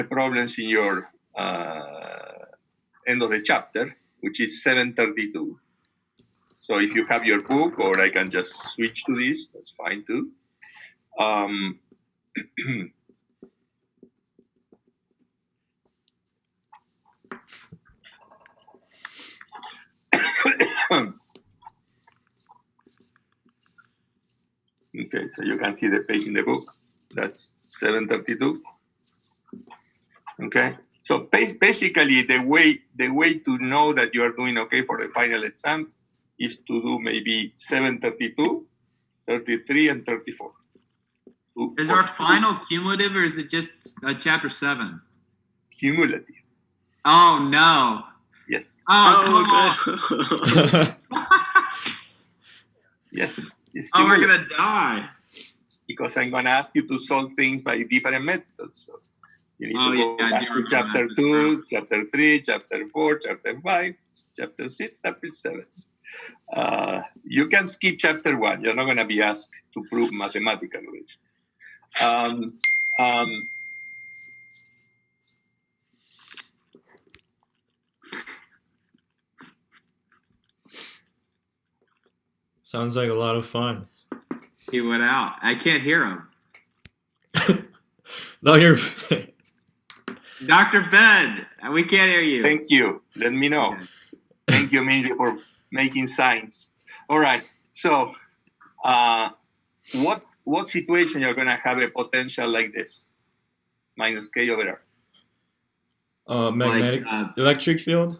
problems in your end of the chapter, which is 732. So if you have your book, or I can just switch to this, that's fine too. Okay, so you can see the page in the book. That's 732. Okay, so basically the way to know that you are doing okay for the final exam is to do maybe 732, 33, and 34. Is our final cumulative, or is it just chapter 7? Cumulative. Oh no. Yes. Oh, come on. Yes. Oh, we're gonna die. Because I'm gonna ask you to solve things by different methods. So you need to go back to chapter 2, chapter 3, chapter 4, chapter 5, chapter 6, chapter 7. You can skip chapter 1. You're not gonna be asked to prove mathematical relation. Sounds like a lot of fun. He went out. I can't hear him. No, you're... Dr. Ben, we can't hear you. Thank you. Let me know. Thank you, Minji, for making signs. All right. So, what situation you're going to have a potential like this? Minus K over R. Magnetic electric field?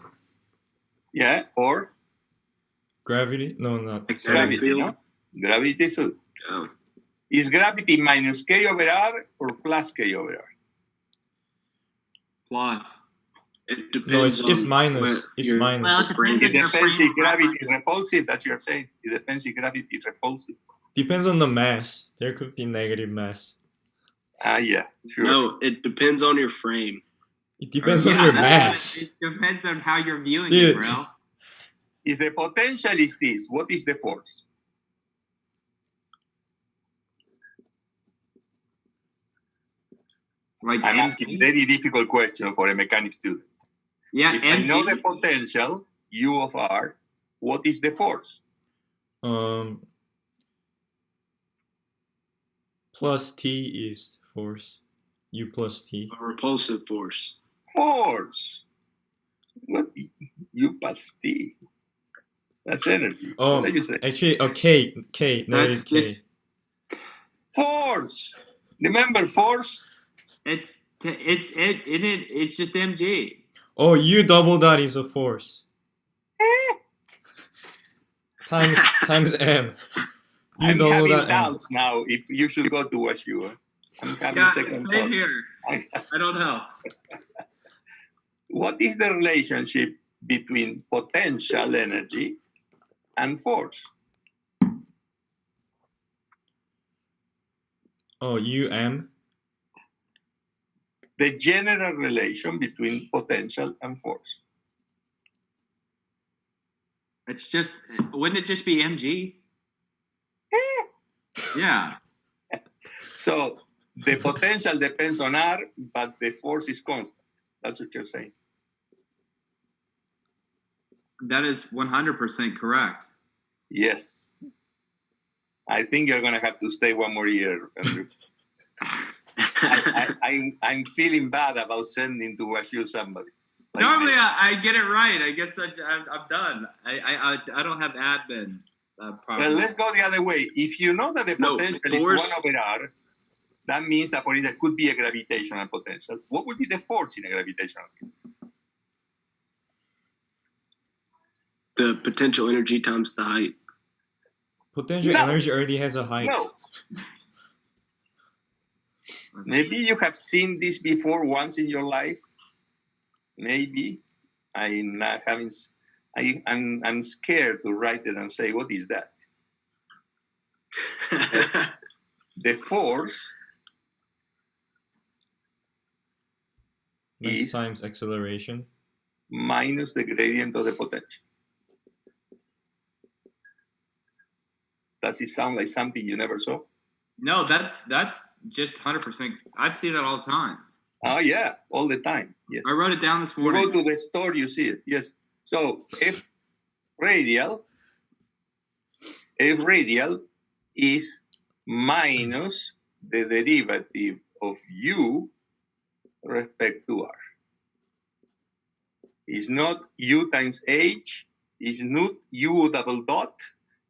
Yeah, or? Gravity? No, not. Gravity, no? Gravity, so. Oh. Is gravity minus K over R or plus K over R? Plus. It depends. No, it's minus. It's minus. Well, It depends if gravity is repulsive, that's what you're saying. It depends if gravity is repulsive. Depends on the mass. There could be negative mass. Yeah, sure. No, it depends on your frame. It depends on your mass. It depends on how you're viewing it, bro. If the potential is this, what is the force? Like I'm asking a very difficult question for a mechanics student. Yeah, if I know the potential, U of R, what is the force? Plus T is force. U plus T. A repulsive force. Force. What? U plus T. That's energy. Oh, what do you say? Actually, K, negative K. Force. Remember force? It's just mg. Oh, U double dot is a force. times M. I'm having doubts now if you should go to WSU. I'm having second thoughts. Same here. I don't know. What is the relationship between potential energy and force? Oh, UM. The general relation between potential and force. It's just, wouldn't it just be mg? Yeah. So the potential depends on R, but the force is constant. That's what you're saying. That is 100% correct. Yes. I think you're going to have to stay one more year, Andrew. I'm feeling bad about sending to WSU somebody. Like normally I get it right. I guess I'm done. I don't have admin problems. Well, let's go the other way. If you know that the potential is 1 over R, that means that for it there could be a gravitational potential. What would be the force in a gravitational case? The potential energy times the height. Potential energy already has a height. No. Maybe you have seen this before once in your life. Maybe. I'm scared to write it and say, what is that? The force is times acceleration minus the gradient of the potential. Does it sound like something you never saw? No, that's just 100%. I'd see that all the time. Oh, yeah, all the time. Yes. I wrote it down this You morning. go to the store, you see it. Yes. So F radial is minus the derivative of U respect to R. It's not U times H, it's not U double dot,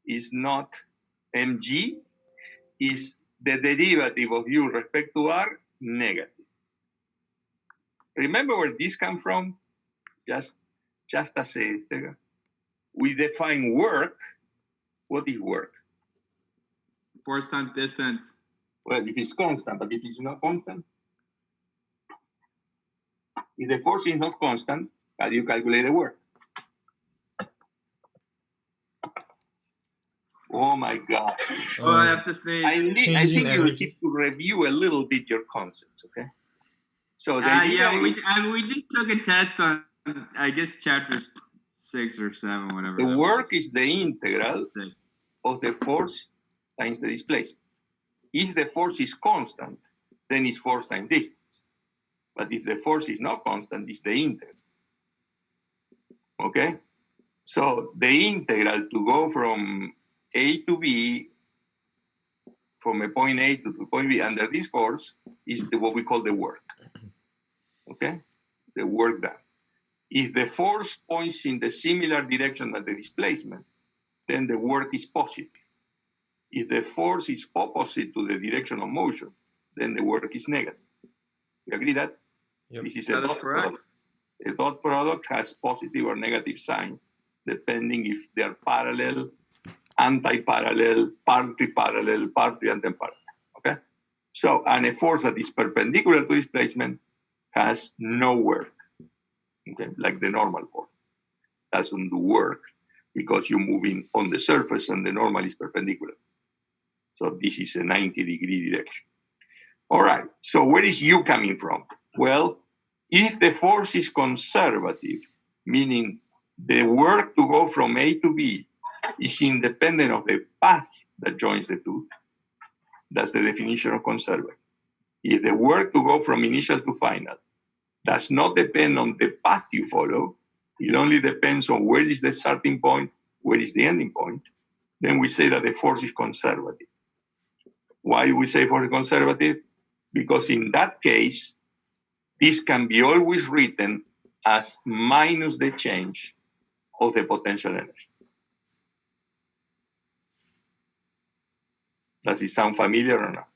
it's not mg, is the derivative of U respect to R negative. Remember where this comes from? Just as a, we define work. What is work? Force times distance. Well, if it's constant, but if it's not constant, if the force is not constant, how do you calculate the work? Oh my God. Oh, I have to sneeze. I think Changing you energy. need to review a little bit your concepts, okay? So the Yeah, we just took a test on, I guess, chapters 6 or 7, whatever. the that work was. is the integral 6. of the force times the displacement. If the force is constant, then it's force times distance. But if the force is not constant, it's the integral. Okay? So the integral to go from A to B, from a point A to the point B under this force, is what we call the work. Okay? The work done. If the force points in the similar direction as the displacement, then the work is positive. If the force is opposite to the direction of motion, then the work is negative. You agree that? Yep. This is That a is dot correct. product. A dot product has positive or negative signs, depending if they are parallel, anti-parallel, partly anti-parallel. Okay? So, and a force that is perpendicular to displacement has no work. Okay, like the normal force doesn't do work because you're moving on the surface and the normal is perpendicular. So this is a 90-degree direction. All right, so where is U coming from? Well, if the force is conservative, meaning the work to go from A to B is independent of the path that joins the two, that's the definition of conservative. If the work to go from initial to final does not depend on the path you follow, it only depends on where is the starting point, where is the ending point, then we say that the force is conservative. Why do we say force is conservative? Because in that case, this can be always written as minus the change of the potential energy. Does it sound familiar or not?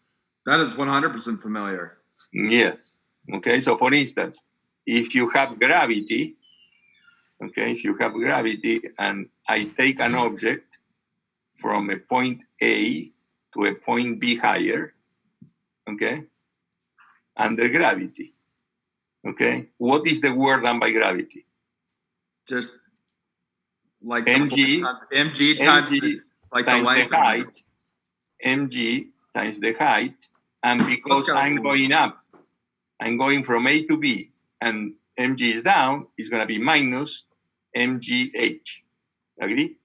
That is 100% familiar. Yes. Okay, so for instance, if you have gravity, and I take an object from a point A to a point B higher, okay, under gravity, okay, what is the work done by gravity? Just like mg times the length the height, mg times the height, and because I'm going up, I'm going from A to B, and mg is down, it's going to be minus mgh. Agree?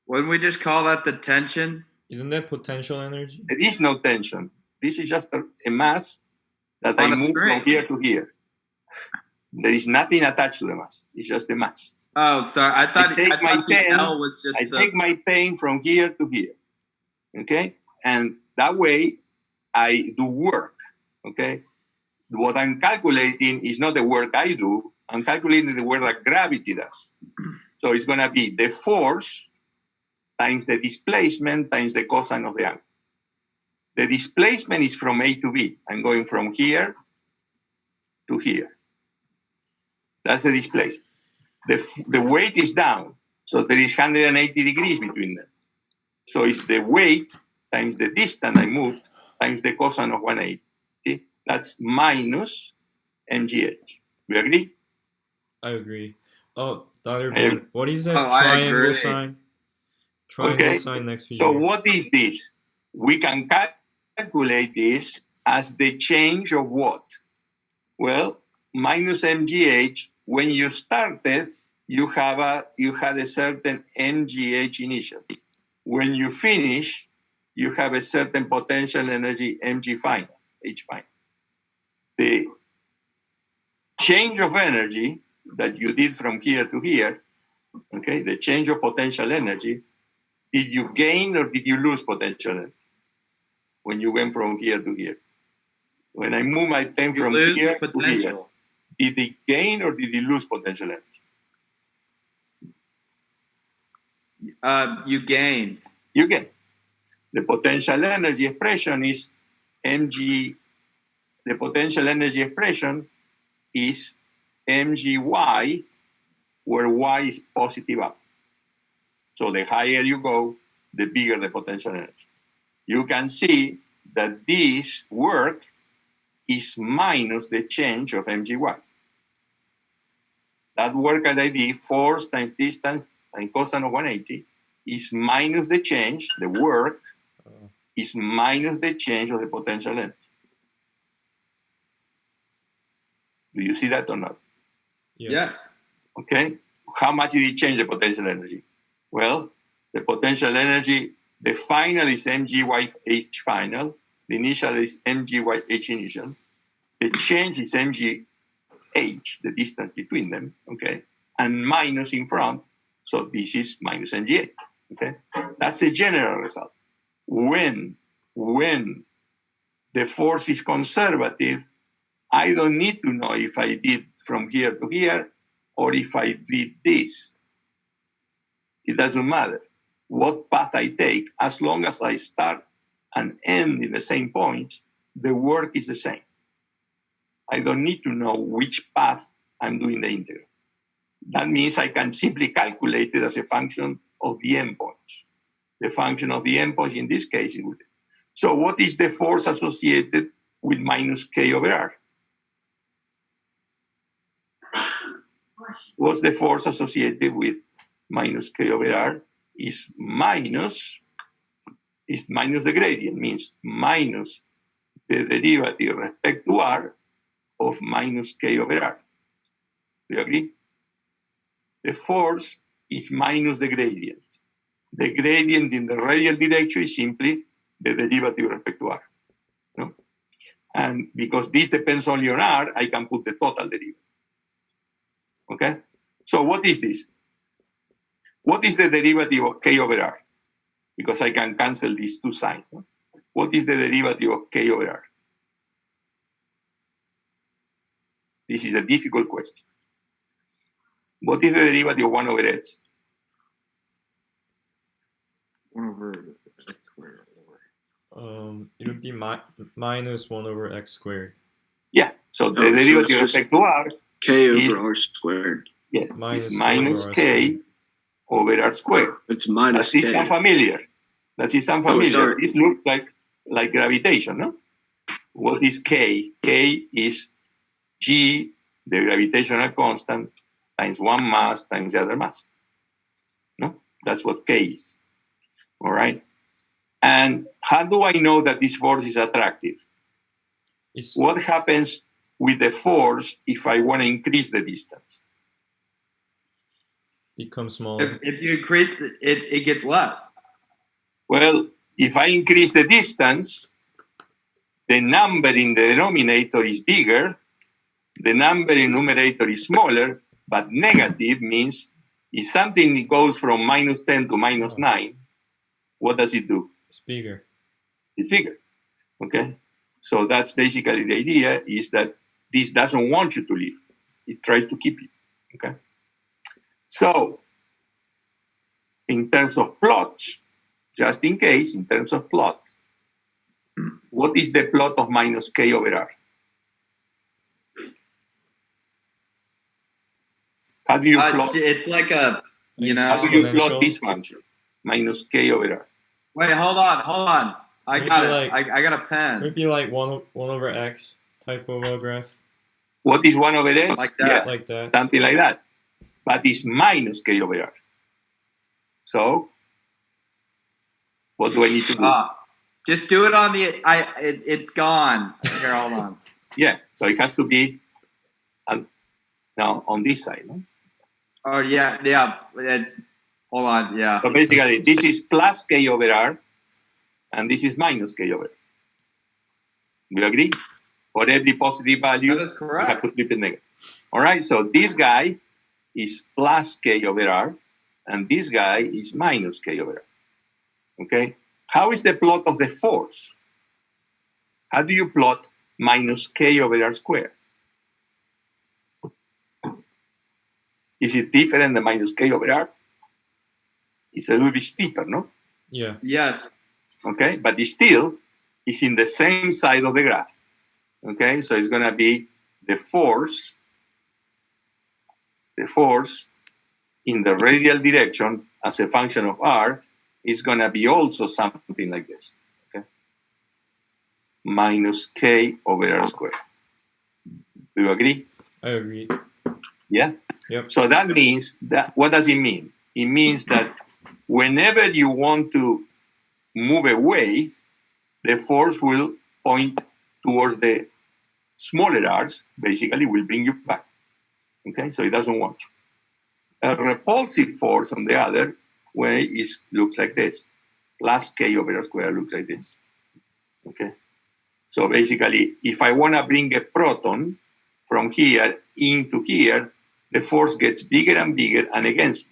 Wouldn't we just call that the tension? Isn't that potential energy? There is no tension. This is just a mass that On I a move string. from here to here. There is nothing attached to the mass. It's just a mass. Oh, sorry. I thought the L was just I take my pen from here to here. Okay? And that way, I do work. Okay? What I'm calculating is not the work I do. I'm calculating the work that gravity does. So it's going to be the force times the displacement times the cosine of the angle. The displacement is from A to B. I'm going from here to here. That's the displacement. The weight is down, so there is 180 degrees between them. So it's the weight times the distance I moved times the cosine of 180. Okay? That's minus mgh. We agree? I agree. Oh, the other I one. What is that Oh, I triangle agree. sign? Triangle Okay. sign next to So you. what is this? We can calculate this as the change of what? Well, minus mgh. When you started, you had a certain mgh initially. When you finish, you have a certain potential energy mg final, h final. change of energy that you did from here to here, okay, the change of potential energy, did you gain or did you lose potential energy when you went from here to here? When I move my pen You from lose here to here, potential. did it gain or did it lose potential energy? You gain. You gain. The potential energy expression is mg. The potential energy expression is mgy, where y is positive up. So the higher you go, the bigger the potential energy. You can see that this work is minus the change of mgy. That work that I did, force times distance and cosine of 180, is minus the change, the work, is minus the change of the potential energy. Do you see that or not? Yeah. Yes. Okay. How much did it change the potential energy? Well, the potential energy, the final is mgy/h final. The initial is mgy/h initial. The change is mgh, the distance between them, okay? And minus in front, so this is minus mgh, okay? That's the general result. When the force is conservative, I don't need to know if I did from here to here or if I did this. It doesn't matter what path I take, as long as I start and end in the same point, the work is the same. I don't need to know which path I'm doing the integral. That means I can simply calculate it as a function of the endpoints. The function of the endpoints in this case is with it. So what is the force associated with minus k over r? What's the force associated with minus k over r? Is minus the gradient, means minus the derivative respect to r of minus k over r. Do you agree? The force is minus the gradient. The gradient in the radial direction is simply the derivative with respect to r. No? And because this depends only on r, I can put the total derivative. Okay? So what is this? What is the derivative of k over r? Because I can cancel these two signs. No? What is the derivative of k over r? This is a difficult question. What is the derivative of 1 over x? 1 over x squared. It would be minus 1 over x squared. Yeah, so the derivative with respect to r k over is r squared. Yeah, Minus it's minus k k over r squared. It's minus Does k. it sound familiar? Does it sound Oh, it's familiar? r. This looks like gravitation, no? What is k? K is g, the gravitational constant, times one mass times the other mass. No? That's what k is. All right? And how do I know that this force is attractive? What happens with the force if I want to increase the distance? Becomes smaller. If you increase it gets less. Well, if I increase the distance, the number in the denominator is bigger, the number in numerator is smaller, but negative means if something goes from minus 10 to minus 9, what does it do? It's bigger. It's bigger, okay? So that's basically the idea, is that this doesn't want you to leave. It tries to keep you, okay? So, in terms of plots, just in case, in terms of plot, what is the plot of minus k over r? How do you plot? It's like a, How do you plot this function? Minus k over r. Wait, hold on. I got it. I got a pen. Maybe like 1 over x type of a graph. What is 1 over x? Like that. Yeah, Like that. something like that. But it's minus k over r. So, what do I need to do? Just do it on the. It's gone. Here, hold on. Yeah, so it has to be now on this side. No? Oh yeah. Hold on. Yeah. So basically, this is plus k over r, and this is minus k over r. Do you agree? For every positive value, That is correct. you have to flip it negative. All right, so this guy is plus k over r, and this guy is minus k over r. Okay, how is the plot of the force? How do you plot minus k over r squared? Is it different than minus k over r? It's a little bit steeper, no? Yeah. Yes. Okay, but it still is in the same side of the graph. Okay, so it's going to be the force in the radial direction as a function of r is going to be also something like this. Okay, minus k over r squared. Do you agree? I agree. Yeah. Yep. So that means that, what does it mean? It means that whenever you want to move away, the force will point towards the smaller r's, basically will bring you back. Okay, so it doesn't want you. A repulsive force on the other way looks like this. Plus k over r squared looks like this. Okay, so basically, if I want to bring a proton from here into here, the force gets bigger and bigger and against me.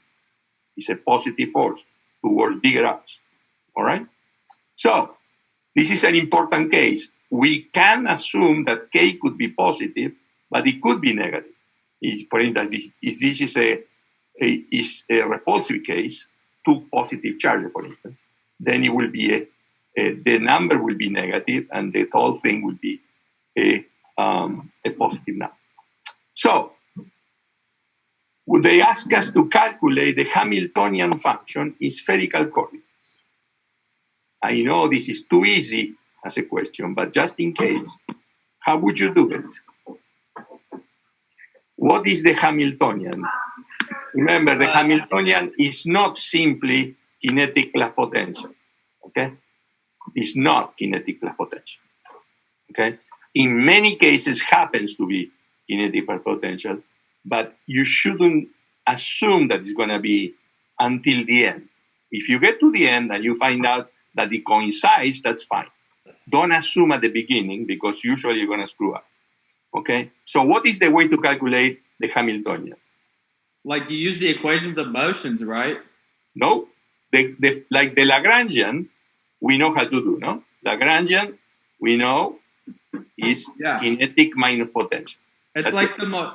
It's a positive force towards bigger r's. All right? So this is an important case. We can assume that k could be positive, but it could be negative. For instance, if this is a repulsive case, two positive charges, for instance, then it will be the number will be negative, and the whole thing will be a positive number. So they ask us to calculate the Hamiltonian function in spherical coordinates. I know this is too easy as a question, but just in case, how would you do it? What is the Hamiltonian? Remember, the Hamiltonian is not simply kinetic plus potential. Okay? It's not kinetic plus potential. Okay? In many cases, happens to be kinetic plus potential, but you shouldn't assume that it's going to be until the end. If you get to the end and you find out that it coincides, that's fine. Don't assume at the beginning, because usually you're going to screw up. Okay? So what is the way to calculate the Hamiltonian? Like you use the equations of motions, right? No. Like the Lagrangian, we know how to do, no? Lagrangian, we know, is kinetic minus potential. It's that's like it.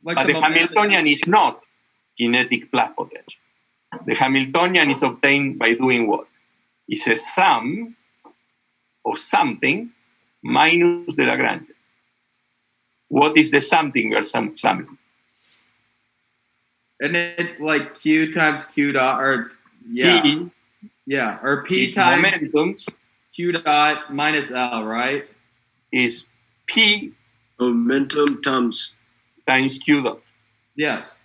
But the Hamiltonian is not kinetic plus potential. The Hamiltonian is obtained by doing what? It's a sum of something minus the Lagrangian. What is the something we are summing? And it like Q times Q dot, or P or P is times momentums Q dot minus L, right? Is P momentum times Q dot. Yes.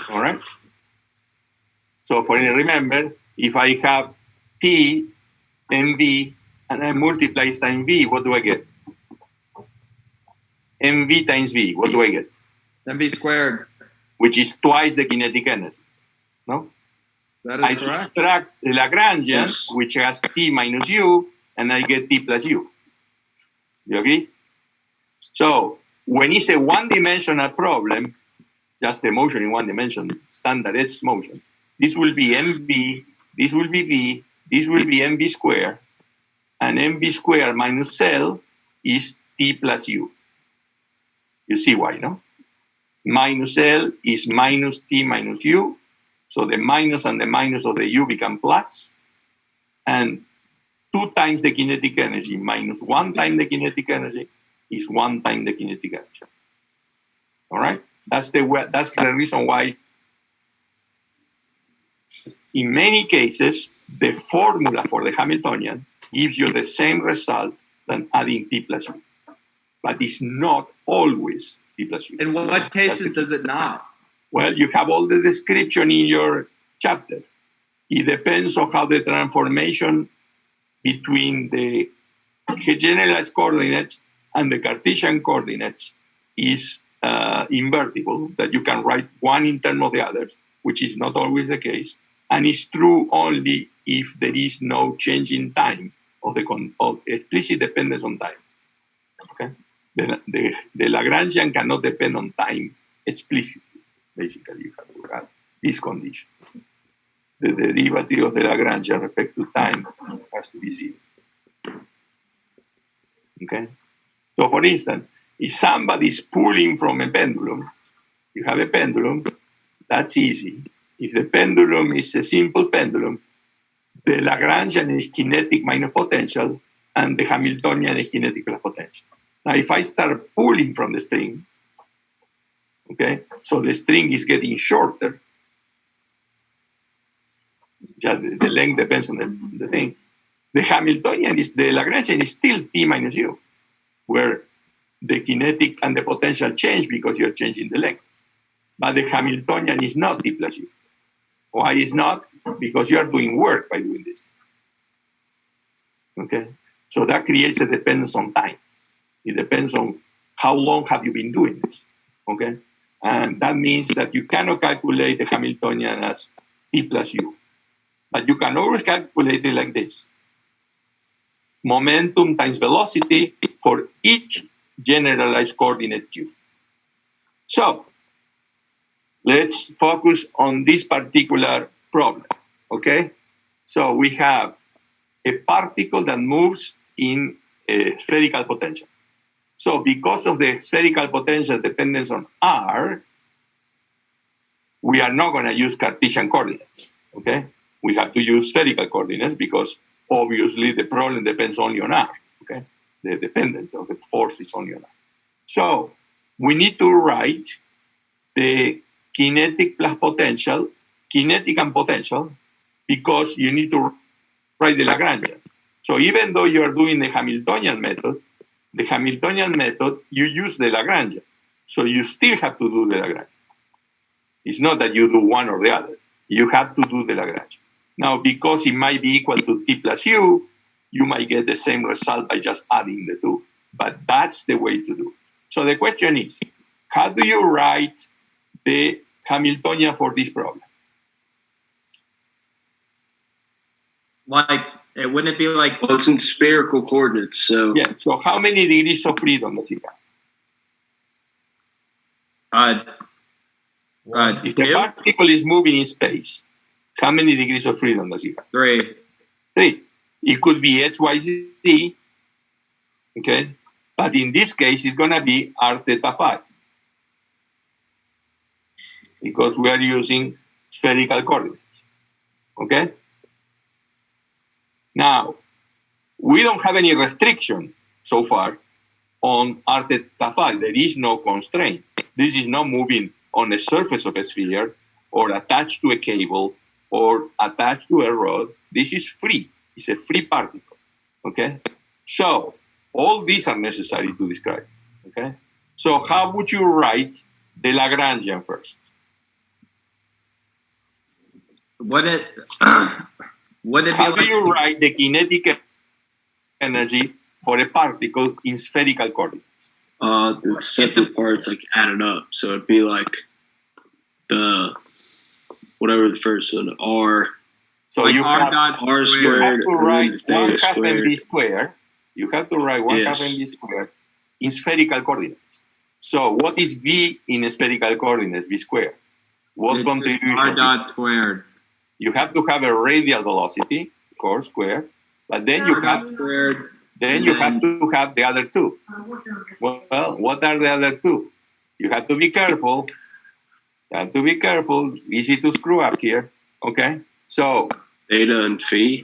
All right. So remember, if I have P mv and I multiply times v, what do I get? mv times v, what do I get? mv squared. Which is twice the kinetic energy. No? That is I correct. subtract the Lagrangian, which has t minus u, and I get t plus u. You agree? So when it's a one-dimensional problem, just a motion in one dimension, standard edge motion, this will be mv, this will be v, this will be mv squared, and mv squared minus L is t plus u. You see why, no? Minus L is minus t minus u, so the minus and the minus of the u become plus, and 2 times the kinetic energy minus 1 time the kinetic energy is 1 time the kinetic energy. All right? That's the reason why in many cases, the formula for the Hamiltonian gives you the same result than adding t plus u. But it's not always t plus u. In what cases does it not? Well, you have all the description in your chapter. It depends on how the transformation between the generalized coordinates and the Cartesian coordinates is invertible, that you can write one in terms of the others, which is not always the case, and it's true only if there is no change in time of explicit dependence on time. Okay, the Lagrangian cannot depend on time explicitly. Basically, you have to have this condition. The derivative of the Lagrangian respect to time has to be 0. Okay? So, for instance, if somebody is pulling from a pendulum, you have a pendulum, that's easy. If the pendulum is a simple pendulum, the Lagrangian is kinetic minus potential, and the Hamiltonian is kinetic plus potential. Now, if I start pulling from the string, okay, so the string is getting shorter, just the length depends on the thing. The Hamiltonian is, the Lagrangian is still t minus u, where the kinetic and the potential change because you're changing the length. But the Hamiltonian is not t plus u. Why is not? Because you are doing work by doing this. Okay? So that creates a dependence on time. It depends on how long have you been doing this. Okay? And that means that you cannot calculate the Hamiltonian as t plus u. But you can always calculate it like this. Momentum times velocity for each generalized coordinate q. So, let's focus on this particular problem, okay? So we have a particle that moves in a spherical potential. So because of the spherical potential dependence on r, we are not going to use Cartesian coordinates, okay? We have to use spherical coordinates because obviously the problem depends only on r, okay? The dependence of the force is only on r. So we need to write the kinetic plus potential, kinetic and potential, because you need to write the Lagrangian. So even though you are doing the Hamiltonian method, you use the Lagrangian. So you still have to do the Lagrangian. It's not that you do one or the other. You have to do the Lagrangian. Now, because it might be equal to t plus u, you might get the same result by just adding the two. But that's the way to do it. So the question is, how do you write the Hamiltonian for this problem? Like, wouldn't it be like? Well, it's in spherical coordinates, so yeah. So how many degrees of freedom does it have? If the particle is moving in space, how many degrees of freedom does it have? 3. 3. It could be h, y, z, okay? But in this case, it's going to be r theta phi, because we are using spherical coordinates, okay? Now, we don't have any restriction so far on r theta phi. There is no constraint. This is not moving on the surface of a sphere or attached to a cable or attached to a rod. This is free. It's a free particle, okay? So all these are necessary to describe, okay? So how would you write the Lagrangian first? How do you write the kinetic energy for a particle in spherical coordinates? The separate parts like added up. So it'd be like the whatever the first one, r. So like you r have r squared. You have to write and 1/2 mv squared. You have to write 1/2 mv squared in spherical coordinates. So what is v in spherical coordinates? V squared. What contribution? R dot squared. You have to have a radial velocity, of course, squared. But then you have squared. Then you have to have the other two. Well, what are the other two? You have to be careful. You have to be careful. Easy to screw up here. Okay. So theta and phi.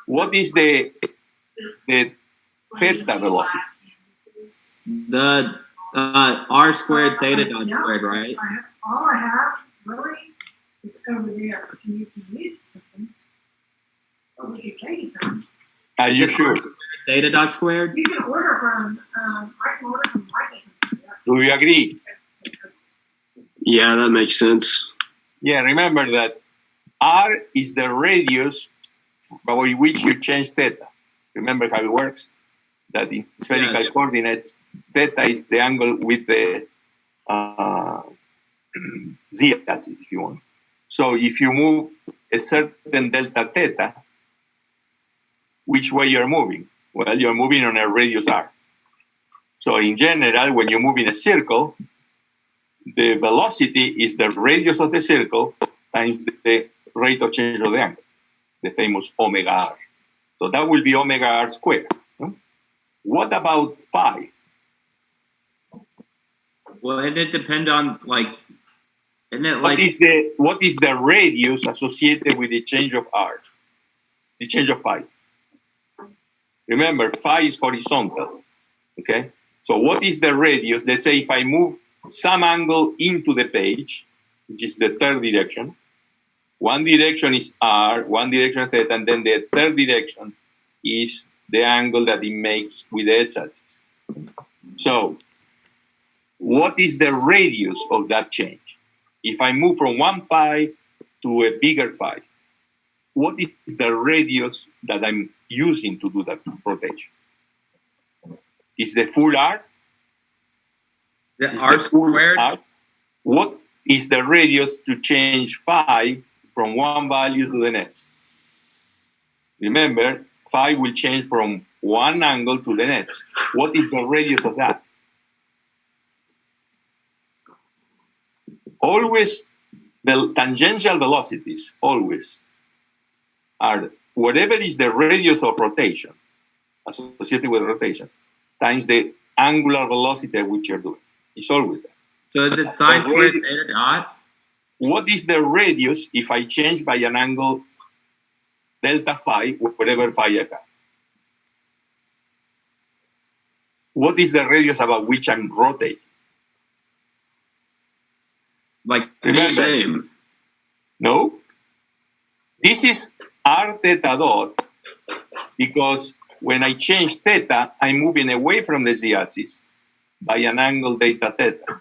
What is the theta velocity? The r squared theta dot squared, right? All I have really is over there. Can you use something? Or we could take some. Are you sure? Theta dot squared? You can order from, I can order from Microsoft. Do we agree? Yeah, that makes sense. Yeah, remember that r is the radius by which you change theta. Remember how it works? That in spherical coordinates, theta is the angle with the z-axis, if you want. So if you move a certain delta theta, which way you're moving? Well, you're moving on a radius r. So in general, when you move in a circle, the velocity is the radius of the circle times the rate of change of the angle, the famous omega r. So that will be omega r squared. No? What about phi? Well, and it depend on like, isn't it What like is the radius associated with the change of r? The change of phi. Remember, phi is horizontal. Okay. So what is the radius? Let's say if I move some angle into the page, which is the third direction. One direction is r, one direction is theta, and then the third direction is the angle that it makes with the x-axis. So, what is the radius of that change? If I move from one phi to a bigger phi, what is the radius that I'm using to do that rotation? Is the full r? the Is r the full squared? r? What is the radius to change phi from one value to the next? Remember, phi will change from one angle to the next. What is the radius of that? Always, the tangential velocities always are whatever is the radius of rotation associated with rotation times the angular velocity at which you're doing. It's always that. So is it sine squared theta dot? What is the radius if I change by an angle delta phi, whatever phi I have? What is the radius about which I'm rotating? Like It's the Remember, same. no? This is r theta dot because when I change theta, I'm moving away from the z-axis by an angle theta theta.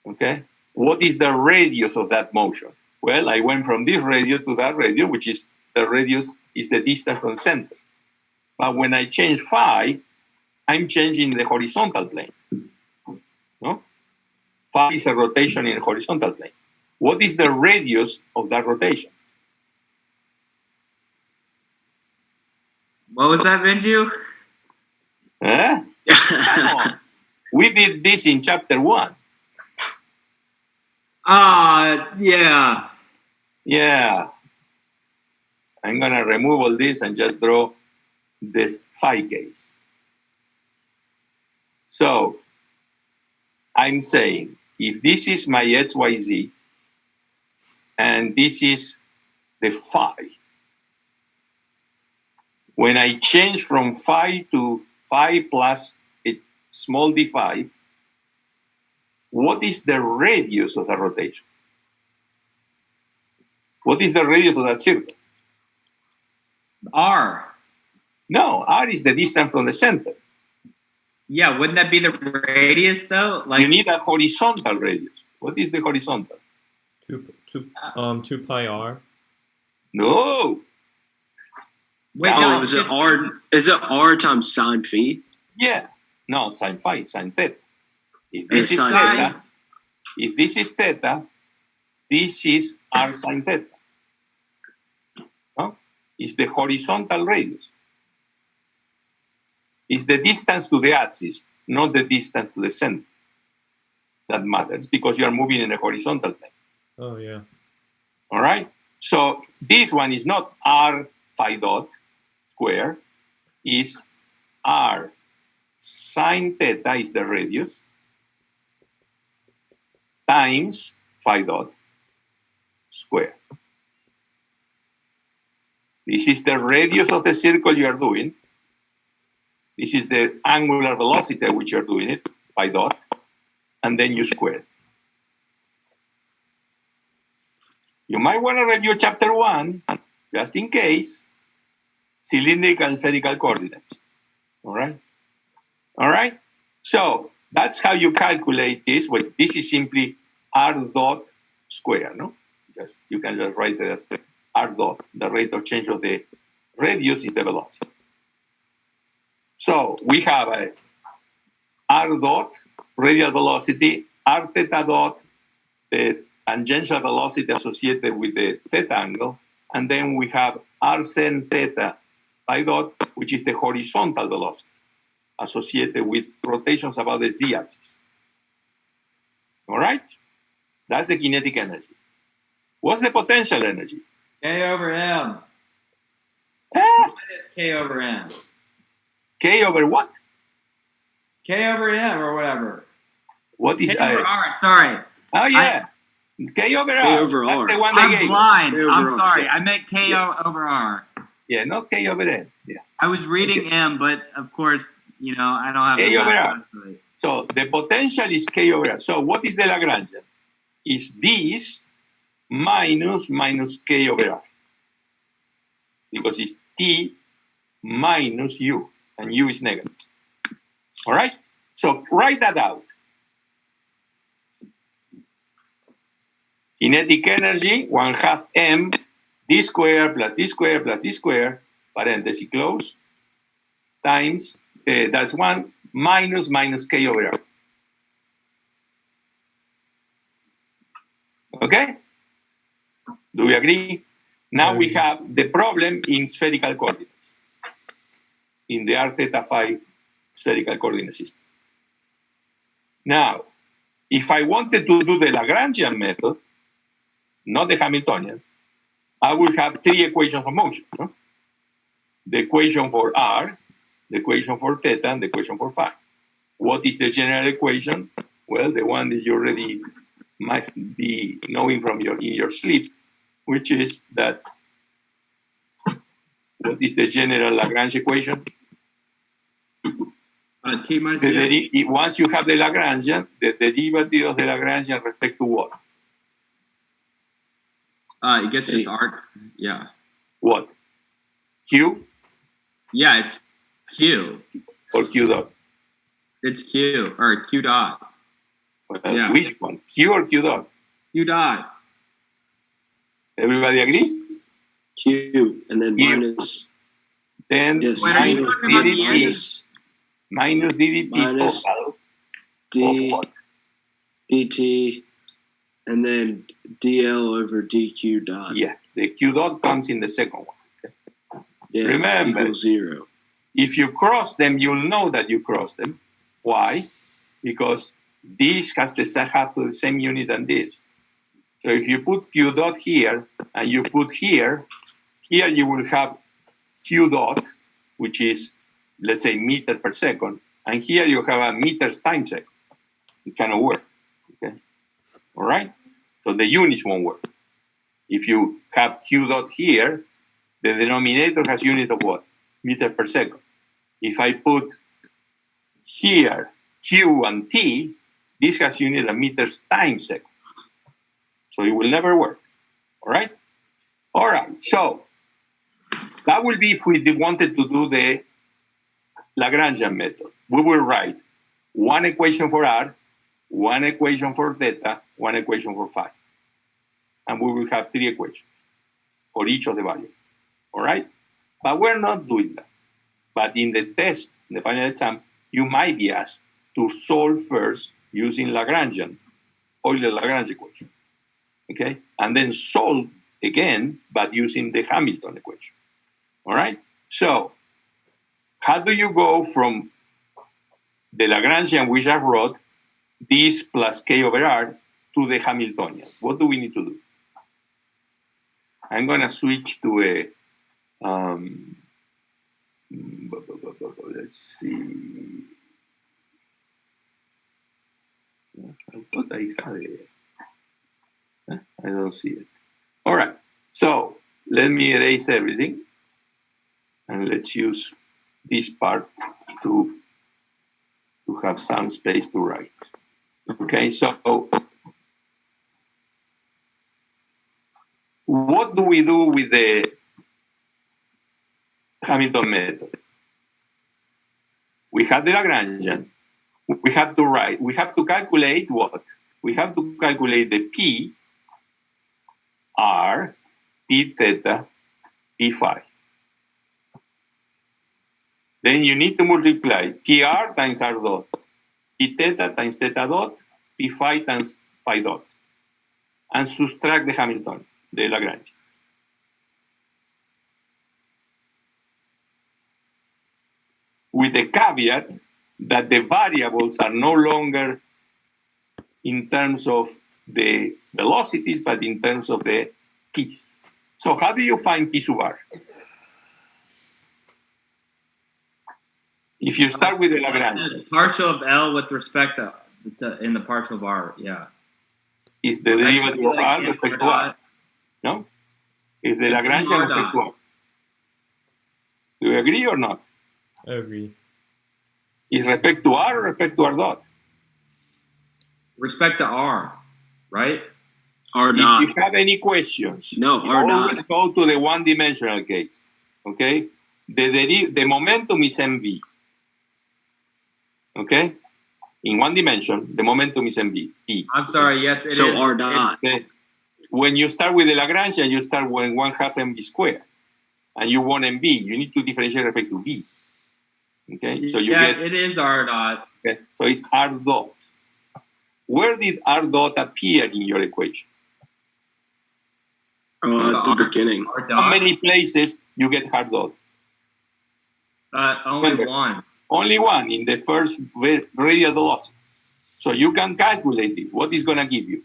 Okay? What is the radius of that motion? Well, I went from this radius to that radius, which is the radius is the distance from the center. But when I change phi, I'm changing the horizontal plane. No? Phi is a rotation in a horizontal plane. What is the radius of that rotation? what was that, Benju? Eh? Come on. We did this in chapter 1. Yeah. Yeah. I'm going to remove all this and just draw this phi case. So I'm saying if this is my XYZ and this is the phi, when I change from phi to phi plus a small d phi, what is the radius of the rotation? What is the radius of that circle? R. No, r is the distance from the center. Yeah, wouldn't that be the radius though? Like You need a horizontal radius. What is the horizontal? 2 pi r. No. wait, Oh, no, Oh, it's is it just, r? Is it r times sine phi? Yeah. No, sine phi, sine theta. If It's this is sine theta, if this is theta, this is r sine theta. No? It's the horizontal radius. It's the distance to the axis, not the distance to the center. That matters because you are moving in a horizontal plane. Oh yeah. All right? So this one is not r phi dot square, is r sine theta is the radius times phi dot square. This is the radius of the circle you are doing. This is the angular velocity at which you're doing it, phi dot, and then you square it. You might want to review chapter 1, just in case, cylindrical and spherical coordinates. All right? All right? So that's how you calculate this. Well, this is simply r dot square, no? You can just write it as r dot. The rate of change of the radius is the velocity. So we have a r dot, radial velocity, r theta dot, the tangential velocity associated with the theta angle, and then we have r sin theta phi dot, which is the horizontal velocity associated with rotations about the z-axis. All right? That's the kinetic energy. What's the potential energy? K over M. Ah, Minus K over M. K over what? K over M or whatever. What is K over R, sorry. Oh, yeah. K over R. over That's R. the one they I'm gave. blind. K over I'm R, sorry. yeah. I meant K Yeah. over R. Yeah, not K over N. Yeah. I was reading Okay. M, but of course, you know, I don't have K the over math R. translate. So the potential is K over R. So what is the Lagrangian? Is this minus K over R. Because it's T minus U, and U is negative. All right? So write that out. Kinetic energy, 1/2 m, d squared plus d squared plus d squared, parenthesis close, times, that's 1, minus K over R. Okay? Do we agree? Now we have the problem in spherical coordinates, in the r theta phi spherical coordinate system. Now, if I wanted to do the Lagrangian method, not the Hamiltonian, I would have 3 equations of motion. No? The equation for r, the equation for theta, and the equation for phi. What is the general equation? Well, the one that you already might be knowing from in your sleep, which is that, what is the general Lagrange equation? T minus U. Once you have the Lagrangian, the derivative of the Lagrangian respect to what? It gets just R. Yeah. What? Q Yeah, it's Q. or Q dot? It's Q or Q dot. Yeah. Which one? Q or Q dot? Q dot. Everybody agrees? Q and then Q. minus. Then Yes, Wait, are you minus talking about the DDT, minus DDT Minus total D of what? dt, and then dl over dq dot. Yeah, the Q dot comes in the second one. Yeah, Remember, equals 0. if you cross them, you'll know that you cross them. Why? Because this has to have the same unit than this. So if you put Q dot here and you put here you will have Q dot, which is, let's say, meter per second, and here you have a meters times second. It cannot work. Okay, all right. So the units won't work. If you have Q dot here, the denominator has unit of what? Meter per second. If I put here Q and T, this has unit of meters times second. So it will never work. All right? All right. So that will be if we wanted to do the Lagrangian method. We will write one equation for R, one equation for theta, one equation for phi. And we will have 3 equations for each of the values. All right? But we're not doing that. But in the test, in the final exam, you might be asked to solve first using Lagrangian, Euler-Lagrange equation. Okay? And then solve again, but using the Hamilton equation. All right? So, how do you go from the Lagrangian we just wrote, this plus K over R, to the Hamiltonian? What do we need to do? I'm going to switch to a, let's see. I thought I had it. I don't see it. All right. So let me erase everything. And let's use this part to have some space to write. Okay, so what do we do with the Hamilton method? We have the Lagrangian. We have to calculate what? We have to calculate the P, R, P theta, P phi. Then you need to multiply PR times R dot, P theta times theta dot, P phi times phi dot, and subtract the Hamiltonian, the Lagrange. With the caveat that the variables are no longer in terms of the velocities, but in terms of the p's. So how do you find p sub r? If you start with the Lagrange, The partial of L with respect to in the partial of R, yeah. is the derivative of r Like respect to R r. dot. No? Is the It's Lagrange r respect dot. to r. Do you agree or not? I agree. Is respect to r or respect to r dot? Respect to R, right? R If dot. you have any questions, No, you R always dot. go to the one-dimensional case. Okay? The momentum is mv. Okay? In one dimension, the momentum is mv. P. I'm sorry, yes, it is. So R dot. Okay? When you start with the Lagrangian, you start with 1/2 mv squared. And you want mv, you need to differentiate respect to v. Okay? So you Yeah, get, it is R dot. okay? So it's r dot. Where did r dot appear in your equation? At the beginning. R How dot. many places you get r dot? Only Remember. one. Only one in the first radial velocity. So you can calculate it. What is going to give you?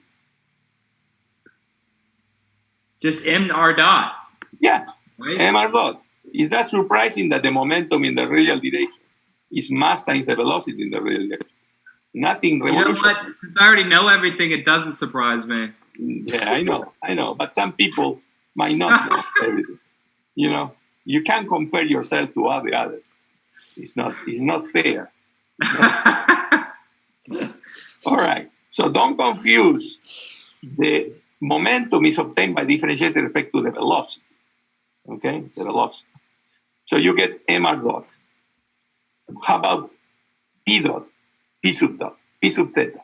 Just M R dot, Yeah, right? mr dot. Is that surprising that the momentum in the radial direction is mass times the velocity in the radial direction? Nothing You know revolutionary. what? Since I already know everything, it doesn't surprise me. Yeah, I know. But some people might not know everything. You know, you can't compare yourself to all the others. It's not fair. All right. So don't confuse. The momentum is obtained by differentiating respect to the velocity. Okay, the velocity. So you get mr dot. How about p dot, p sub dot, p sub theta?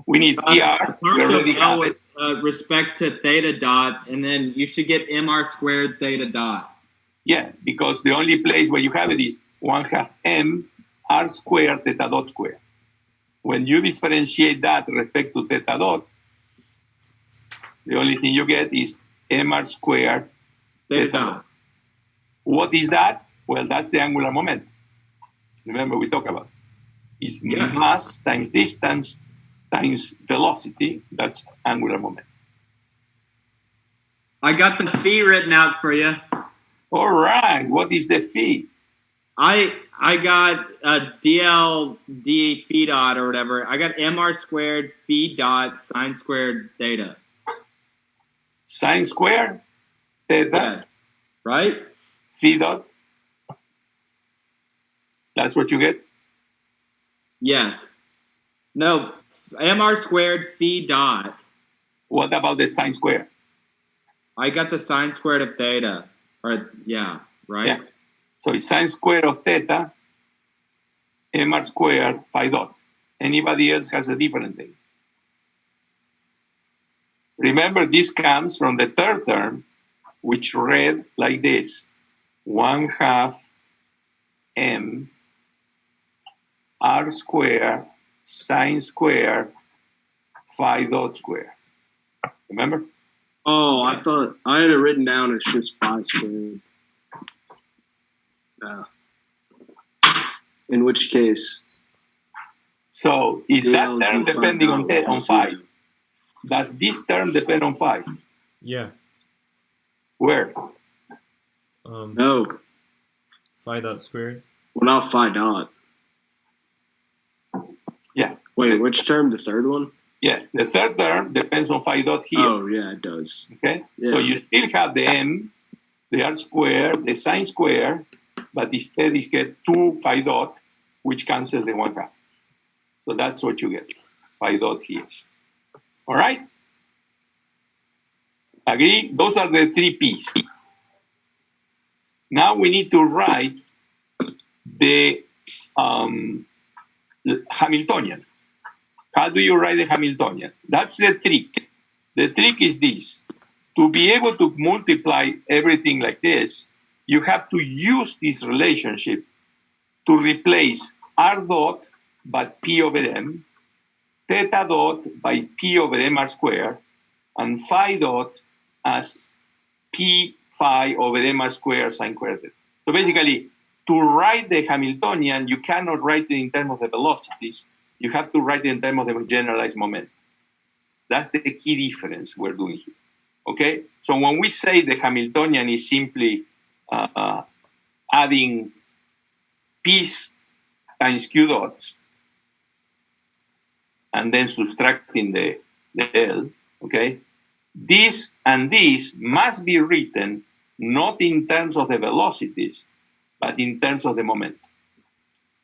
We need pr. We Partial already of L have with it. respect to theta dot, and then you should get MR squared theta dot. Yeah, because the only place where you have it is 1/2 m r squared theta dot squared. When you differentiate that respect to theta dot, the only thing you get is mr squared Theta theta dot. dot. What is that? Well, that's the angular momentum. Remember we talked about. It's Yes. mass times distance times velocity. That's angular momentum. I got the phi written out for you. All right. What is the phi? I got DL D phi dot or whatever. I got MR squared phi dot sine squared theta. Sine squared theta Yes. Right? phi dot. That's what you get. Yes. No. MR squared phi dot. What about the sine square? I got the sine squared of theta. Or yeah, right? Yeah. So it's sine square of theta, mr squared phi dot. Anybody else has a different thing? Remember, this comes from the third term, which read like this: 1/2 m r squared sine squared phi dot squared. Remember? Oh, I thought I had it written down as just phi squared. In which case, So is that DL term d phi depending dot on equals phi? 0. Does this term depend on phi? Yeah. Where? No, Phi dot squared. well, not phi dot. Yeah. Wait, which term? The third one? Yeah, the third term depends on phi dot here. Oh, yeah, it does. Okay, Yeah. so you still have the m, the r squared, the sine square, but instead you get 2 phi dot, which cancels the 1/2. So that's what you get, phi dot here. All right? Agree? Those are the 3 p's. Now we need to write the Hamiltonian. How do you write the Hamiltonian? That's the trick. The trick is this. To be able to multiply everything like this, you have to use this relationship to replace r dot by p over m, theta dot by p over mr squared, and phi dot as p phi over mr squared sine squared theta. So basically, to write the Hamiltonian, you cannot write it in terms of the velocities. You have to write it in terms of the generalized momentum. That's the key difference we're doing here. Okay? So when we say the Hamiltonian is simply adding P's times Q dots and then subtracting the L, okay? This and this must be written not in terms of the velocities, but in terms of the momentum.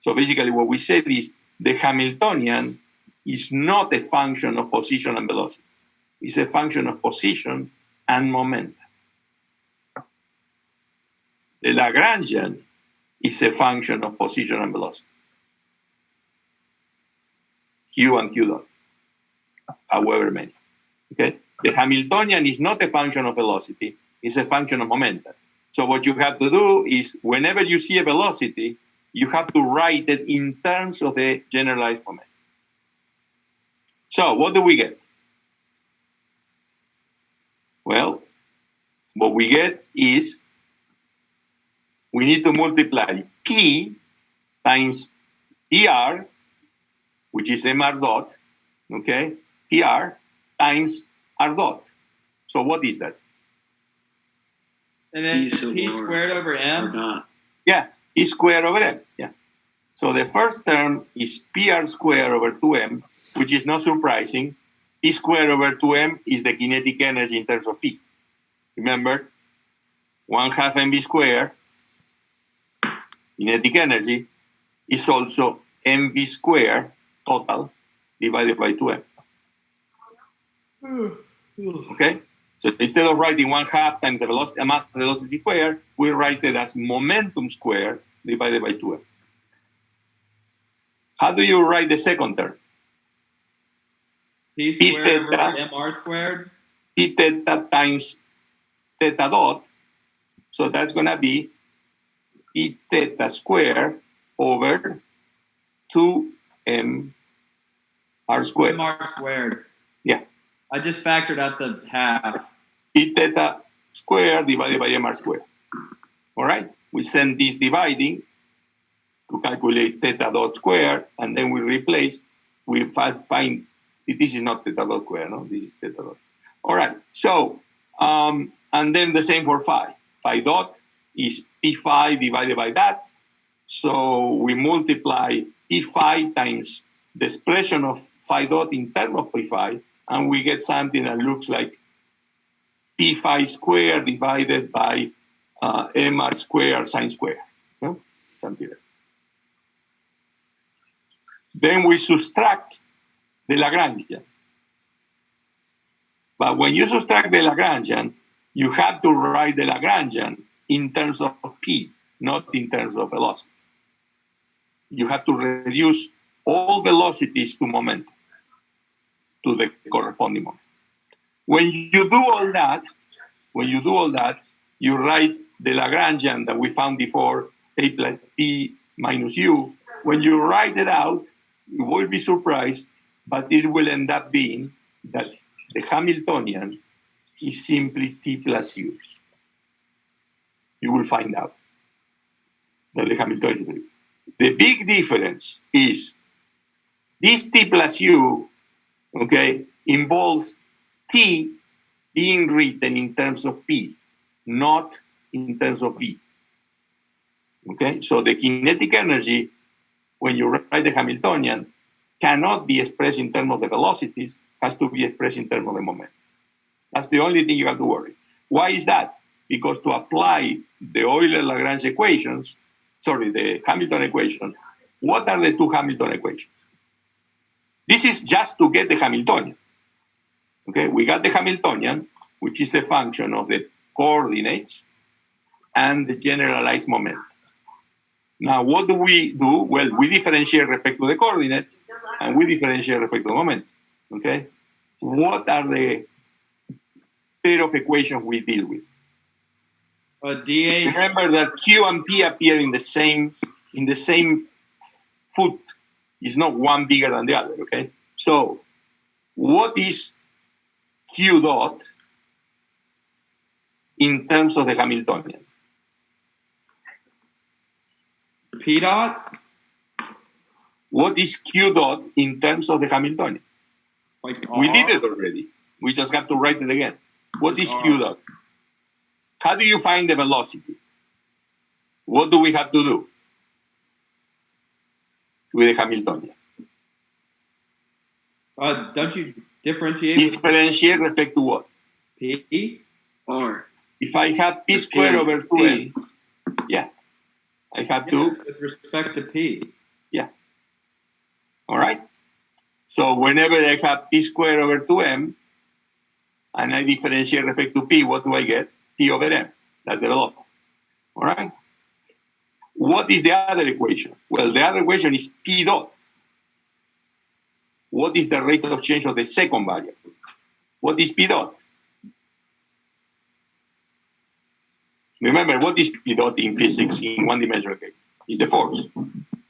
So basically what we said is the Hamiltonian is not a function of position and velocity. It's a function of position and momentum. The Lagrangian is a function of position and velocity. Q and Q dot, however many. Okay? The Hamiltonian is not a function of velocity, it's a function of momentum. So what you have to do is whenever you see a velocity, you have to write it in terms of the generalized momentum. So what do we get? Well, what we get is we need to multiply P times PR, which is MR dot, okay? PR times R dot. So what is that? And then So P squared over M. Dot. Yeah, E squared over M. Yeah. So the first term is PR squared over 2M, which is not surprising. P squared over 2M is the kinetic energy in terms of P. Remember, 1/2 mv squared kinetic energy is also mv squared total divided by 2m. Okay? So instead of writing 1/2 times the velocity, mass velocity squared, we write it as momentum squared divided by 2m. How do you write the second term? P squared over MR squared. P theta times theta dot. So that's going to be P theta squared over 2m r squared. MR squared. Yeah. I just factored out the half. P theta squared divided by mr squared. All right? We send this dividing to calculate theta dot squared, and then we replace, we find, this is not theta dot squared, no? This is theta dot. All right, so, and then the same for phi. Phi dot is P phi divided by that. So we multiply P phi times the expression of phi dot in terms of P phi, and we get something that looks like P phi squared divided by mr squared sine squared. No? Something like that. Then we subtract the Lagrangian. But when you subtract the Lagrangian, you have to write the Lagrangian in terms of P, not in terms of velocity. You have to reduce all velocities to momentum, to the corresponding moment. When you do all that, you write the Lagrangian that we found before, A plus T minus U. When you write it out, you will be surprised, but it will end up being that the Hamiltonian is simply T plus U. You will find out that the Hamiltonian. The big difference is this T plus U, okay, involves T being written in terms of P, not in terms of V. Okay, so the kinetic energy, when you write the Hamiltonian, cannot be expressed in terms of the velocities, has to be expressed in terms of the momentum. That's the only thing you have to worry. Why is that? Because to apply the Euler-Lagrange equations, the Hamilton equation, what are the two Hamilton equations? This is just to get the Hamiltonian. Okay, we got the Hamiltonian, which is a function of the coordinates and the generalized momentum. Now, what do we do? Well, we differentiate respect to the coordinates, and we differentiate respect to the momentum. Okay? What are the pair of equations we deal with? DH. Remember that Q and P appear in the same foot. It's not one bigger than the other, okay? So, what is Q dot in terms of the Hamiltonian? P dot? What is Q dot in terms of the Hamiltonian? Like We R? did it already. We just have to write it again. What is Q dot? How do you find the velocity? What do we have to do with the Hamiltonian? Don't you differentiate with Differentiate respect to what? P? R. If I have P squared over 2m, yeah, I have to, With respect to P. all right? So whenever I have P squared over 2m, and I differentiate respect to P, what do I get? P over m. That's the velocity. All right? What is the other equation? Well, the other equation is P dot. What is the rate of change of the second variable? What is P dot? Remember, what is P dot in physics in one-dimensional case? It's the force.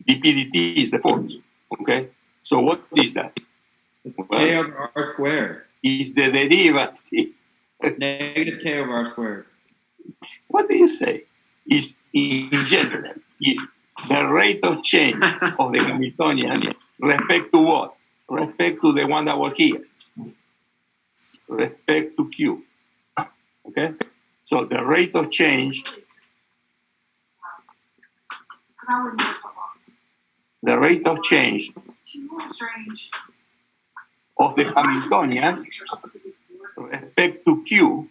dp dt is the force. Okay? So what is that? It's K over R squared. Is the derivative. Negative K over R squared. What do you say? Is in general, is the rate of change of the Hamiltonian respect to what? Respect to the one that was here. Respect to Q. Okay? So the rate of change, the rate of change of the Hamiltonian respect to Q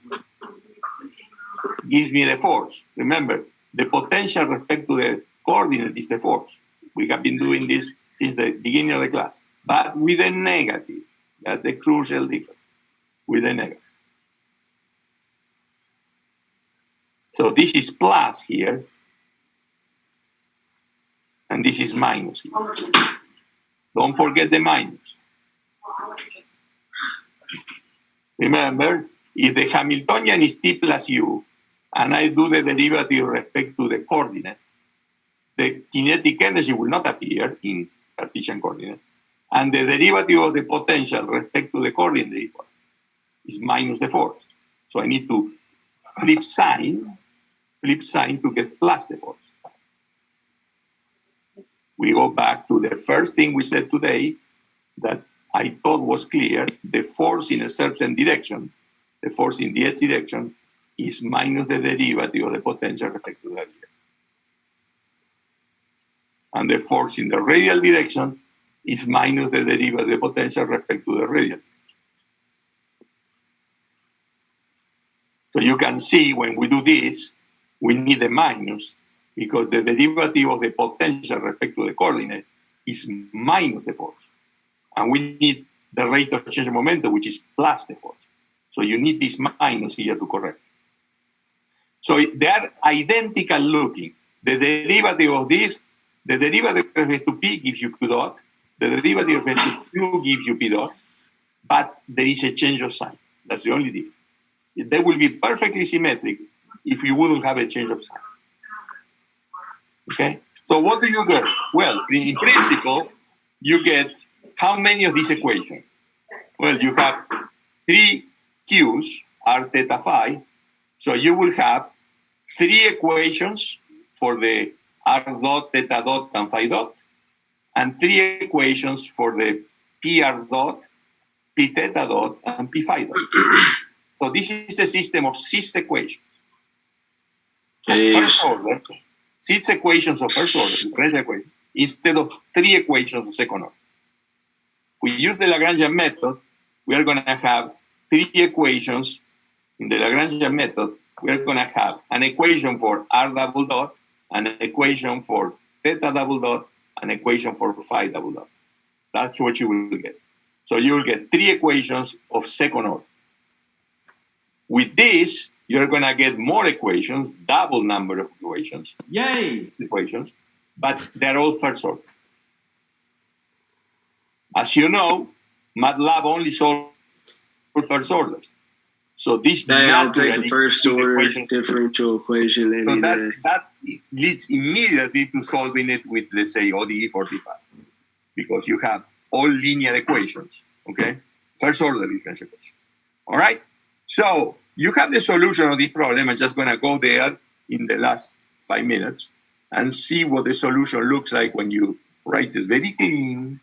gives me the force. Remember, the potential respect to the coordinate is the force. We have been doing this since the beginning of the class, but with a negative. That's the crucial difference, with a negative. So this is plus here, and this is minus here. Don't forget the minus. Remember, if the Hamiltonian is t plus u, and I do the derivative with respect to the coordinate, the kinetic energy will not appear in Cartesian coordinate, and the derivative of the potential with respect to the coordinate is minus the force. So I need to flip sign to get plus the force. We go back to the first thing we said today that I thought was clear. The force in a certain direction, the force in the x direction, is minus the derivative of the potential with respect to the area. And the force in the radial direction is minus the derivative of the potential with respect to the radial. So you can see when we do this, we need a minus because the derivative of the potential with respect to the coordinate is minus the force. And we need the rate of change of momentum, which is plus the force. So you need this minus here to correct. So they are identical looking. The derivative of this, the derivative with respect to P gives you Q dot, the derivative with respect to Q gives you P dot, but there is a change of sign. That's the only difference. They will be perfectly symmetric if you wouldn't have a change of sign. Okay? So what do you get? Well, in principle, you get how many of these equations? Well, you have 3 Q's, r theta phi, so you will have 3 equations for the r dot, theta dot, and phi dot, and 3 equations for the pr dot, p theta dot, and p phi dot. So this is a system of 6 equations. First order, 6 equations of first order, differential equation, instead of 3 equations of second order. We use the Lagrangian method, we are going to have 3 equations. In the Lagrangian method, we are going to have an equation for r double dot, an equation for theta double dot, an equation for phi double dot. That's what you will get. So you will get 3 equations of second order. With this, you're going to get more equations, double number of equations. Yay! Equations, but they're all first order. As you know, MATLAB only solves first orders. So this I'll take a first order differential equation. So that leads immediately to solving it with, let's say, ODE 45, because you have all linear equations, okay? First order differential equation. All right? So you have the solution of this problem. I'm just going to go there in the last 5 minutes. and see what the solution looks like when you write it very clean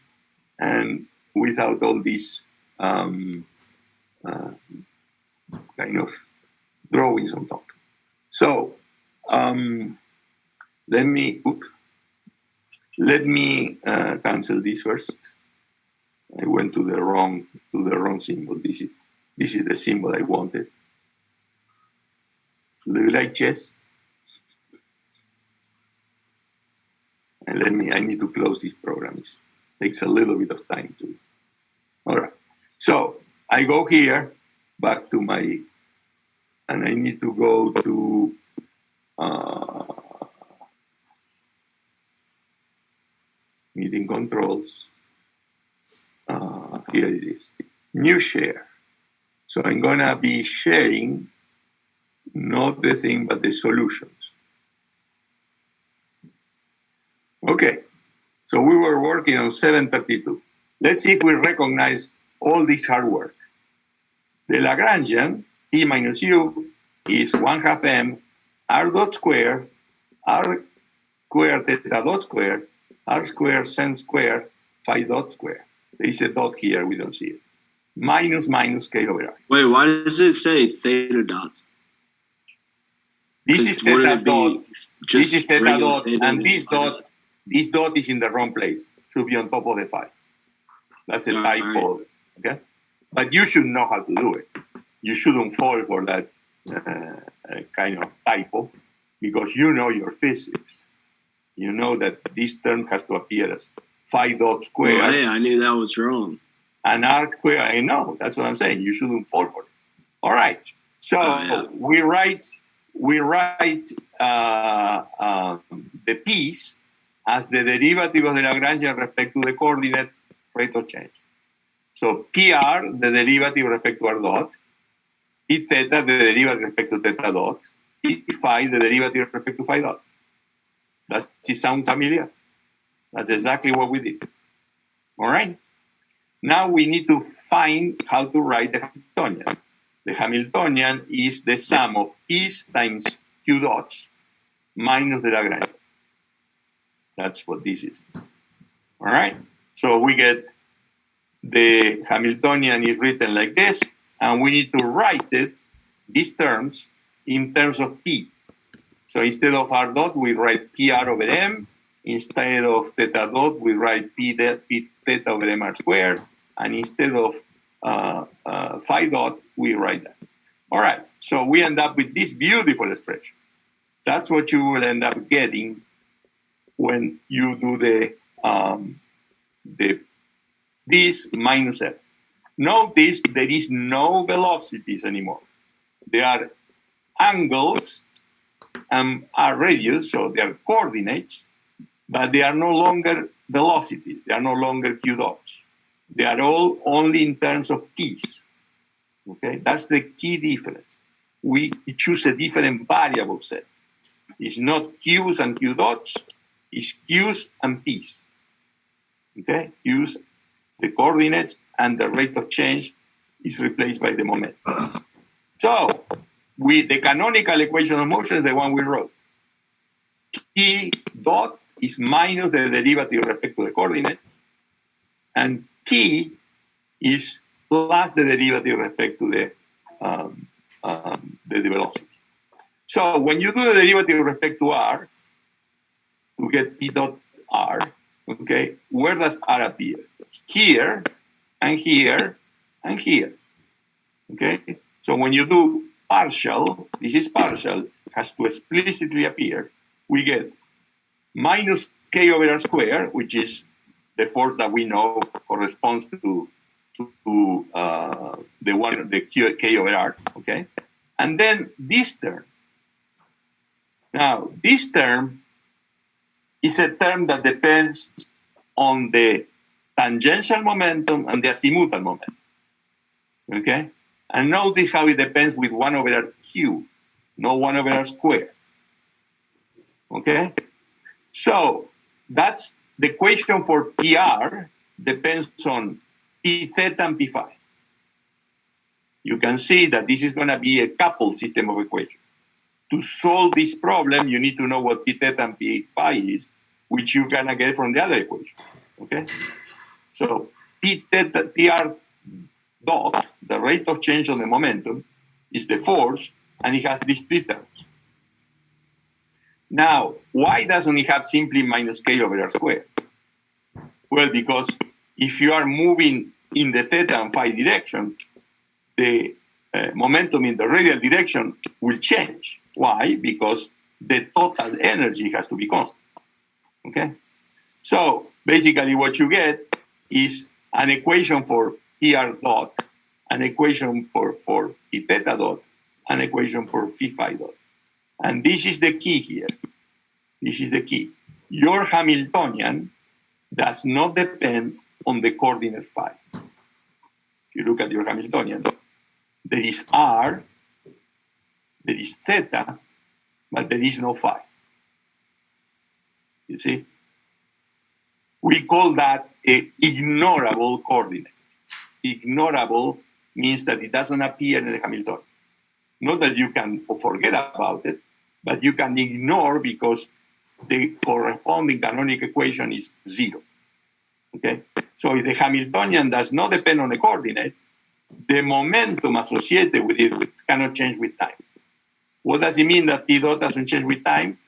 and without all these kind of drawings on top. So let me cancel this first. I went to the wrong symbol. This is the symbol I wanted. Do you like chess? And I need to close this program. It takes a little bit of time to. All right. So I go here, back to my, and I need to go to meeting controls. Here it is. New share. So I'm gonna be sharing not the thing, but the solutions. Okay, so we were working on 732. Let's see if we recognize all this hard work. The Lagrangian, T minus U, is 1/2 m, r dot square, r square theta dot square, r square sen square, phi dot square. There is a dot here, we don't see it. Minus k over r. Wait, why does it say theta dots? This is theta dot. This is theta regular dot, theta and this dot is in the wrong place. Should be on top of the phi. That's a typo. Okay, but you should know how to do it. You shouldn't fall for that kind of typo because you know your physics. You know that this term has to appear as phi dot square. Oh, hey, I knew that was wrong. And r square, I know. That's what I'm saying. You shouldn't fall for it. All right. So we write the piece as the derivative of the Lagrangian respect to the coordinate rate of change. So PR, the derivative with respect to r dot, P theta, the derivative with respect to theta dot, P phi, the derivative with respect to phi dot. Does it sound familiar? That's exactly what we did. All right. Now we need to find how to write the Hamiltonian. The Hamiltonian is the sum of P's times Q dots minus the Lagrangian. That's what this is. All right. So we get the Hamiltonian is written like this, and we need to write it, these terms, in terms of P. So instead of r dot, we write PR over M. Instead of theta dot, we write P theta over mr squared. And instead of phi dot, we write that. All right. So we end up with this beautiful expression. That's what you will end up getting when you do this minus F. Notice there is no velocities anymore. There are angles and are radius, so they are coordinates, but they are no longer velocities. They are no longer q dots. They are all only in terms of p's. Okay, that's the key difference. We choose a different variable set. It's not q's and q dots, it's q's and p's. Okay, q's, the coordinates, and the rate of change is replaced by the momentum. So, the canonical equation of motion is the one we wrote. P dot is minus the derivative with respect to the coordinate, and P is plus the derivative with respect to the velocity. So when you do the derivative with respect to r, you get P dot r. Okay, where does r appear? Here, and here, and here. Okay, so when you do partial, this is partial, has to explicitly appear. We get minus k over r squared, which is the force that we know corresponds to the k over r. Okay, and then this term. Now this term is a term that depends on the tangential momentum and the azimuthal momentum. Okay, and notice how it depends with 1 over r cubed, not 1 over r squared. Okay, so that's the equation for PR depends on P theta and P phi. You can see that this is going to be a coupled system of equations. to solve this problem, you need to know what p theta and p phi is, which you're gonna get from the other equation. Okay? So p theta, pr dot, the rate of change of the momentum, is the force, and it has these three terms. Now, why doesn't it have simply minus k over r squared? Well, because if you are moving in the theta and phi direction, the momentum in the radial direction will change. Why? Because the total energy has to be constant. Okay? So basically what you get is an equation for PR dot, an equation for P theta dot, an equation for phi phi dot. And this is the key here. This is the key. Your Hamiltonian does not depend on the coordinate phi. If you look at your Hamiltonian, there is r, there is theta, but there is no phi. You see? We call that an ignorable coordinate. Ignorable means that it doesn't appear in the Hamiltonian. Not that you can forget about it, but you can ignore because the corresponding canonical equation is zero. Okay? So if the Hamiltonian does not depend on the coordinate, the momentum associated with it cannot change with time. What does it mean that P dot doesn't change with time?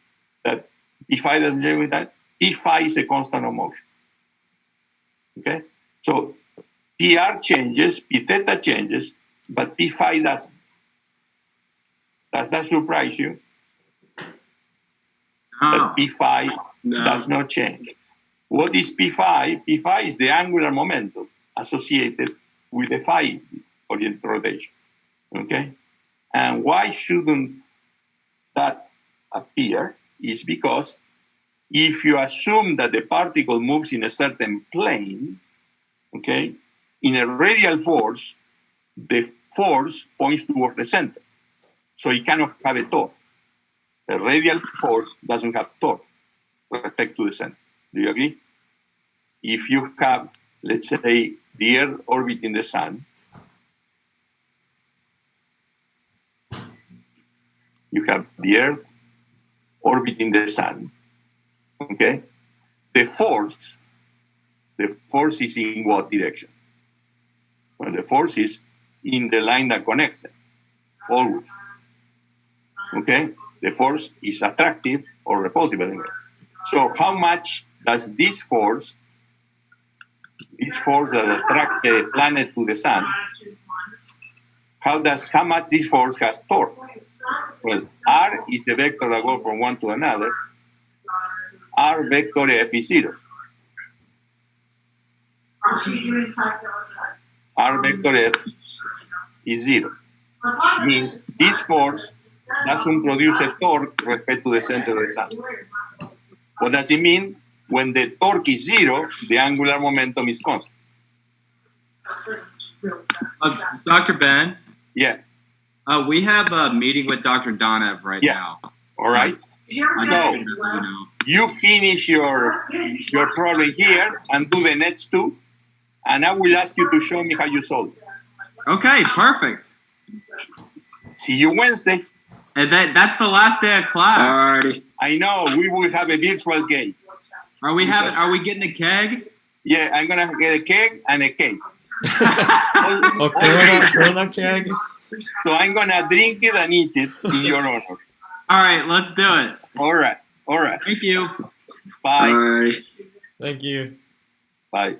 That P phi doesn't change with time? P phi is a constant of motion. Okay? So PR changes, P theta changes, but P phi doesn't. Does that surprise you? That P phi does not change. What is P phi? P phi is the angular momentum associated with the phi oriented rotation. Okay? And why shouldn't that appear? Is because if you assume that the particle moves in a certain plane, okay, in a radial force, the force points towards the center. So it cannot have a torque. The radial force doesn't have torque with respect to the center. Do you agree? If you have, let's say, the Earth orbiting the sun, you have the Earth orbiting the sun, okay? The force is in what direction? Well, the force is in the line that connects them, always. Okay? The force is attractive or repulsive anyway. So how much does this force that attracts the planet to the sun, how much this force has torque? Well, R is the vector that goes from one to another. R vector F is zero. R vector F is zero. Means this force doesn't produce a torque with respect to the center of the sun. What does it mean? When the torque is zero, the angular momentum is constant. Dr. Ben? Yeah. We have a meeting with Dr. Donev right now. All right. So you finish your problem here and do the next two, and I will ask you to show me how you solve it. Okay, perfect. See you Wednesday. And that's the last day of class. Alrighty. I know we will have a virtual game. Are we getting a keg? Yeah, I'm gonna get a keg and a cake. Corona keg. So I'm gonna drink it and eat it in your honor. All right, let's do it. All right. Thank you. Bye. Bye. Thank you. Bye.